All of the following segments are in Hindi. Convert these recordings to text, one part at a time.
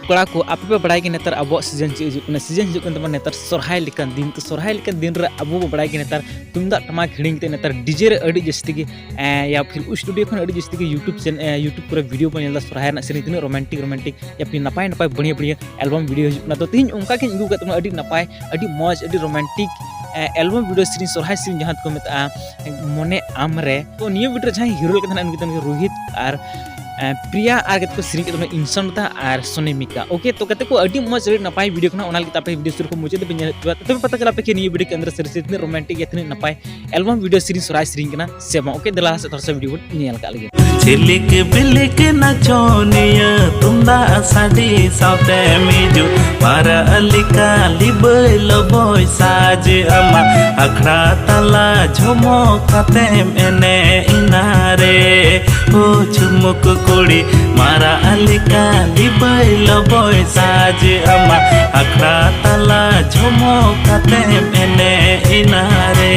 कोड़ा को आप पे बड़ा कि नेतार अब सीजन चीज सीजन हिजुन नेतार सोरहाय लेकन दिन तो सोरहाय लेकन दिन रे अब बड़ा कि नेतार तुमदा टमाक हिडिंग ते नेतार डीजे रे अडी जस्ती की या फिर स्टूडियो खन अडी जस्ती की यूट्यूब पूरा वीडियो पर नेला सोरहाय ना सेरी तिन रोमांटिक या फिर नपाय नपाय बढ़िया एल्बम वीडियो हिजुना तो तीन उनका के इंगू का अडी नपाय अडी मौज अडी रोमांटिक एल्बम वीडियो सीरीज सोरहाय सीरीज जहां को मेता मने आमरे तो नियो वीडियो जहां हीरो के तना रोहित और प्रिया और को सीरीज के इंसान था और सोनेमिका ओके तो कहते को अडी मौज अडी नपाय वीडियो कना ओना लगे वीडियो शुरू को मुझे तो पता चला पे कि ये वीडियो के अंदर सीरीज इतने रोमांटिक इतने नपाय एल्बम वीडियो सीरीज सोरहाय सीरीज कना सेमा ओके दला से थोड़ा सा वीडियो नेल का लगे चिलिक बिलिक नचोनिया तुमदा साडी साथे मिजु मारा अलिका लिबय लबय साज अमा अखड़ा तला झुमकाते मेने इनारे ओ झुमुक कुड़ी मारा अलिका लिबय लबय साज अमा अखड़ा तला झुमकाते मेने इनारे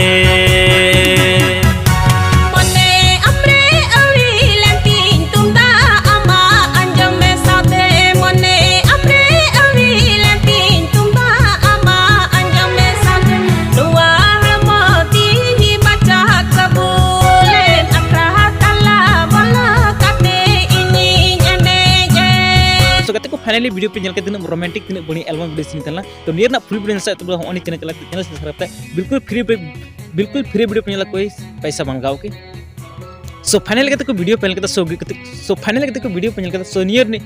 फाइनली वीडियो पे तीन रोमांटिक तीन बड़ी एल्बम वीडियो सीन तला तो नियर ना फुल वीडियो से तो होनी चैनल सब्सक्राइब बिल्कुल फ्री वीडियो पे कोई पैसा मंगाओ के सो फाइनल के वीडियो पे सो फाइनल के वीडियो पे सो नियर ने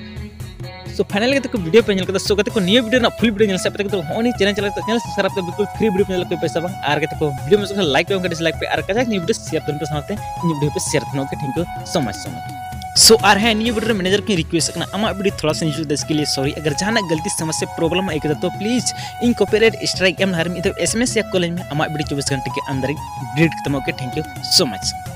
सो फाइनल के वीडियो पे सो को नियर वीडियो ना फुल वीडियो से तो होनी चैनल सब्सक्राइब बिल्कुल फ्री वीडियो पे कोई पैसा बang आर के वीडियो में लाइक पे डिसलाइक पे आर कजाक नी वीडियो शेयर करते साथे नी वीडियो पे शेयर करना okay thank you so much सो आर है न्यू वीडियो मैनेजर की रिक्वेस्ट करना अमा वीडियो थोड़ा सा न्यूज़ देश के लिए सॉरी अगर जहाँ गलती समस्या प्रॉब्लम आई तो प्लीज़ इन कॉपीराइट स्ट्राइक एम हर में SMS या कॉलेज में अमा वीडियो 24 घंटे के अंदर ही डिलीट करता हूँ okay thank you so much.